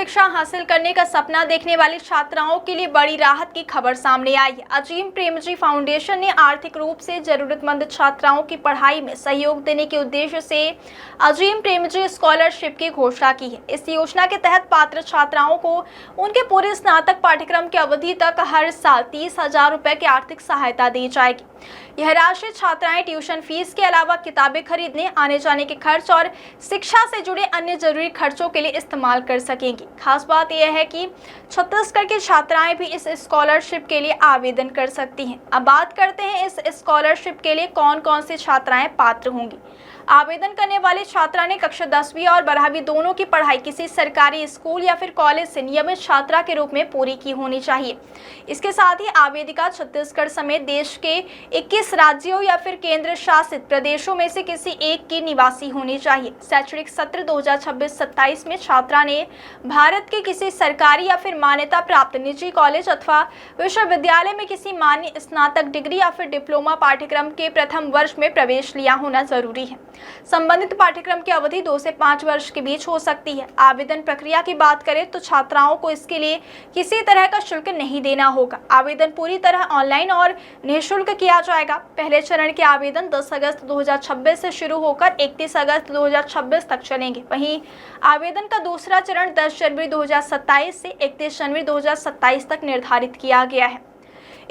शिक्षा हासिल करने का सपना देखने वाली छात्राओं के लिए बड़ी राहत की खबर सामने आई है। अजीम प्रेमजी फाउंडेशन ने आर्थिक रूप से जरूरतमंद छात्राओं की पढ़ाई में सहयोग देने के उद्देश्य से अजीम प्रेमजी स्कॉलरशिप की घोषणा की है। इस योजना के तहत पात्र छात्राओं को उनके पूरे स्नातक पाठ्यक्रम की अवधि तक हर साल 30,000 रुपए की आर्थिक सहायता दी जाएगी। यह राशि छात्राएं ट्यूशन फीस के अलावा किताबें खरीदने, आने जाने के खर्च और शिक्षा से जुड़े अन्य जरूरी खर्चों के लिए इस्तेमाल कर सकेंगी। खास बात यह है कि छत्तीसगढ़ की छात्राएं भी इस स्कॉलरशिप के लिए आवेदन कर सकती हैं। अब बात करते हैं इस स्कॉलरशिप के लिए कौन कौन सी छात्राएं पात्र होंगी। आवेदन करने वाली छात्रा ने कक्षा 10वीं और 12वीं दोनों की पढ़ाई किसी सरकारी स्कूल या फिर कॉलेज से नियमित छात्रा के रूप में पूरी की होनी चाहिए। इसके साथ ही आवेदिका छत्तीसगढ़ समेत देश के 21 राज्यों या फिर केंद्र शासित प्रदेशों में से किसी एक की निवासी होनी चाहिए। शैक्षणिक सत्र 2026-27 में छात्रा ने भारत के किसी सरकारी या फिर मान्यता प्राप्त निजी कॉलेज अथवा विश्वविद्यालय में किसी मान्य स्नातक डिग्री या फिर डिप्लोमा पाठ्यक्रम के प्रथम वर्ष में प्रवेश लिया होना जरूरी है। संबंधित पाठ्यक्रम की अवधि 2 से 5 वर्ष के बीच हो सकती है। आवेदन प्रक्रिया की बात करें तो छात्राओं को इसके लिए किसी तरह का शुल्क नहीं देना होगा। आवेदन पूरी तरह ऑनलाइन और निःशुल्क किया जाएगा। पहले चरण के आवेदन 10 अगस्त 2026 से शुरू होकर 31 अगस्त 2026 तक चलेंगे। वहीं आवेदन का दूसरा चरण 10 जनवरी 2027 से 31 जनवरी 2027 तक निर्धारित किया गया है।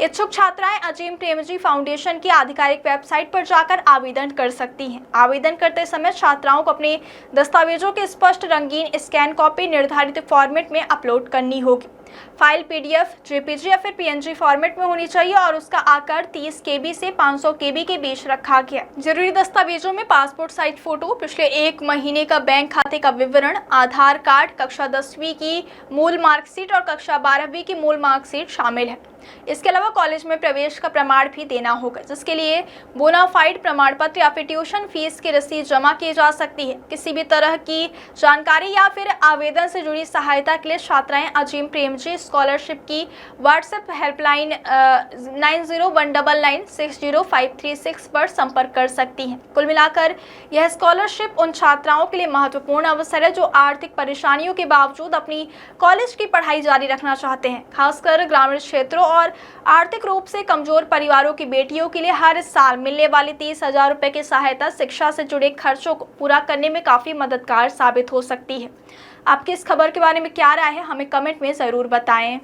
इच्छुक छात्राएं अजीम प्रेमजी फाउंडेशन की आधिकारिक वेबसाइट पर जाकर आवेदन कर सकती हैं। आवेदन करते समय छात्राओं को अपने दस्तावेजों की स्पष्ट रंगीन स्कैन कॉपी निर्धारित फॉर्मेट में अपलोड करनी होगी। फाइल पीडीएफ, जेपीजी या फिर पीएनजी फॉर्मेट में होनी चाहिए और उसका आकार 30 केबी से 500 केबी के बीच रखा गया। जरूरी दस्तावेजों में पासपोर्ट साइज फोटो, पिछले 1 महीने का बैंक खाते का विवरण, आधार कार्ड, कक्षा 10वीं की मूल मार्कशीट और कक्षा 12वीं की मूल मार्कशीट शामिल है। इसके अलावा कॉलेज में प्रवेश का प्रमाण भी देना होगा, जिसके लिए बोनाफाइड प्रमाण पत्र या फिर ट्यूशन फीस की रसीद जमा की जा सकती है। किसी भी तरह की जानकारी या फिर आवेदन से जुड़ी सहायता के लिए छात्राएं अजीम प्रेमजी स्कॉलरशिप की व्हाट्सएप हेल्पलाइन 9019960536 पर संपर्क कर सकती हैं। कुल मिलाकर यह स्कॉलरशिप उन छात्राओं के लिए महत्वपूर्ण अवसर है जो आर्थिक परेशानियों के बावजूद अपनी कॉलेज की पढ़ाई जारी रखना चाहते हैं। खासकर ग्रामीण क्षेत्रों और आर्थिक रूप से कमजोर परिवारों की बेटियों के लिए हर साल मिलने वाली 30,000 रुपए की सहायता शिक्षा से जुड़े खर्चों को पूरा करने में काफी मददगार साबित हो सकती है। आपकी इस खबर के बारे में क्या राय है, हमें कमेंट में जरूर बताएं।